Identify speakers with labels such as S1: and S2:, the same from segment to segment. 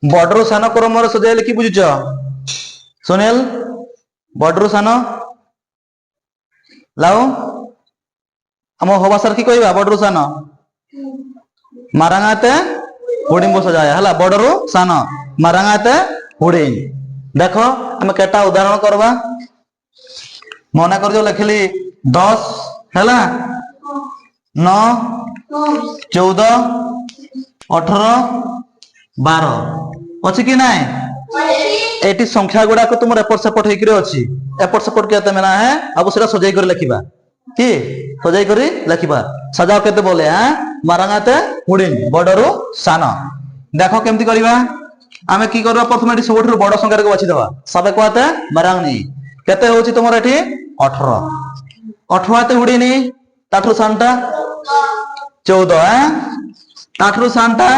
S1: बड़रू सान क्रम सजाइले कि बुझुच सुनील बड़रू सान लाओ आम हो भाषा कि कहवा बड़रू सान मारांगाते हुडिंग सजाया है बड़रू सान मारांगाते हुडिंग देख आम केटा उदाहरण करवा मन कर लिखली 10 है 9 14 18 12 अच्छी कि ना एटी संख्या गुड़ाक तुम एपट सेपट होती एपट सेपट के ना है अब से सजाई कर लिखा कि सजाई कर लिखा सजाओ के बोले मारांगाते हुडिंग बड़रू सान देख केमती करवा आम कि करवा प्रथम सब बड़ संख्या को बाछीदे सबे कहते मारांगनी केते होची तुम ये 18 18 हुडिनी ताठू सानटा 14 ताठू सानटा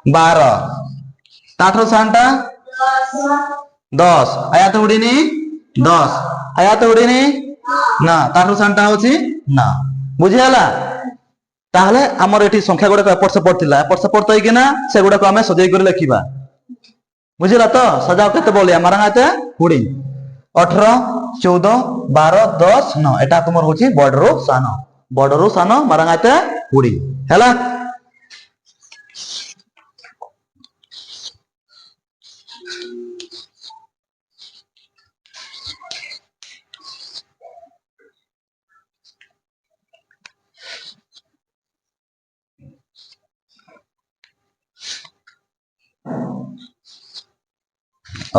S1: 12 ताठू सानटा 10 आयात हुडिनी 10 आयात हुडिनी ना ताठू सानटा होची ना बुझियाला ताहले हमर एठी संख्या गुडा एपट सेपट थिला एपट सेपट तई किना से गुडा को हमें सजाई कर लिखिबा बुझिला तो सजाओ केते बोलिया मारांगाते हुडिंग 18 14 12 10 9 एटा तुमर होची बड़रू सान मारांगाते हुडिंग हैला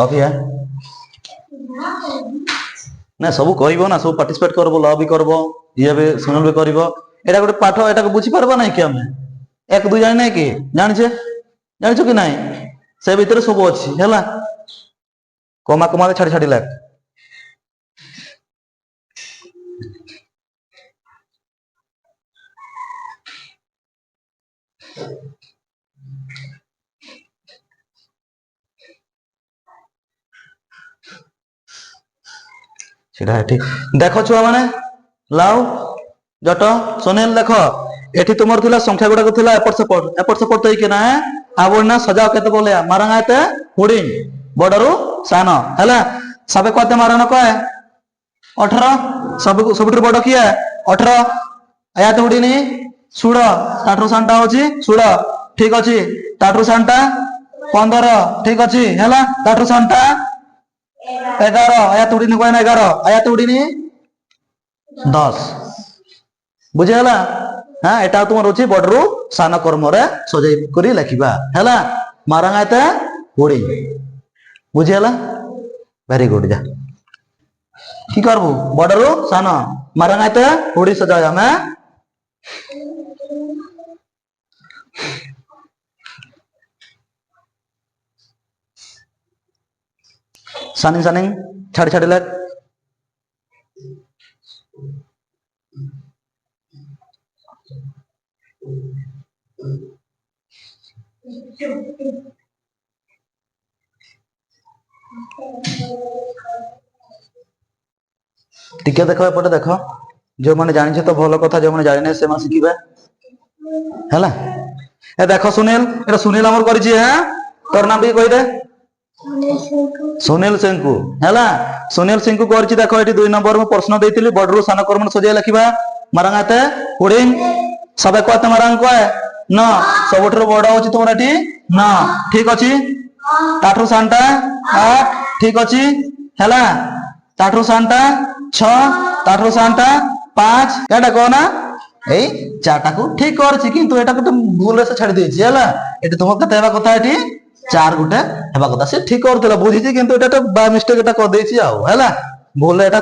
S1: ओके ना सब कहबो ना सब पार्टिसिपेट करबो ल भी करबो ये भी सुनल भी करबो एटा गोटे पाठ एटा को बुझी परबो नै कि हमें एक दु जानि नै कि जानिछो कि नै से भीतर सब अछि हैला कोमा कोमा छाडी छाडी लाग देख छुआ मैंने लाओ जट सुनील देख एठी तुमर थिला संख्या गुडा थिला एपट सेपट तई के ना है आवना सजाओ केते बोले मारांगाते हुडिंग बड़रू सान हैला सबे कहते मारांगा कहे 18 सबुठ बड़ किए 18 आयात हुडिनी सुड़ ताठू सानटा होची सुड़ ठीक अछि ताठू सानटा 15 ठीक अछि हैला ताठू सानटा 11 आयात उड़ीनी कहना 11 आयात उड़ीनी 10 बुझेला हाँ एटा तुम रोची बड़रू सान कर्म रे सजाई करी लिखिबा हैला मारांगाते हुडिंग बुझेला वेरी गुड जा की करबो बड़रू सान मारांगाते हुडिंग सजाया मैं सानिंग छाड़ी छाड़ी लग टिके देख एपटे देख जो मैंने जानी तो भल कथा जो मैंने जानी से शिखे है ए देख सुनील एटा सुनील आमर करिछि हैं तोर नाम भी कहि दे सुनील सिंह है सुनील सिंह को करछि देख एटी 2 नंबर में प्रश्न देइतिली बड़रू सान कर्म सजाय लिखिबा मारांगाते हुडिंग सबे कहते मारांग कहे न सबठरो बड़ होछि तोर एटी न ठीक अछि ताठू सानटा 8 ठीक अछि हैला ताठू सानटा 6 ताठू सानटा 5 एटा कोना ए चारटा को ठीक करछि किंतु एटा को भूल से छाडी देछि हैला एटी तुम कते हेबा कथा एटी 4 गुटे हेबा कथा से ठीक करतला बुझिछि किंतु एटा तो बाय मिस्टेक एटा कर देछि आ हैला भूल एटा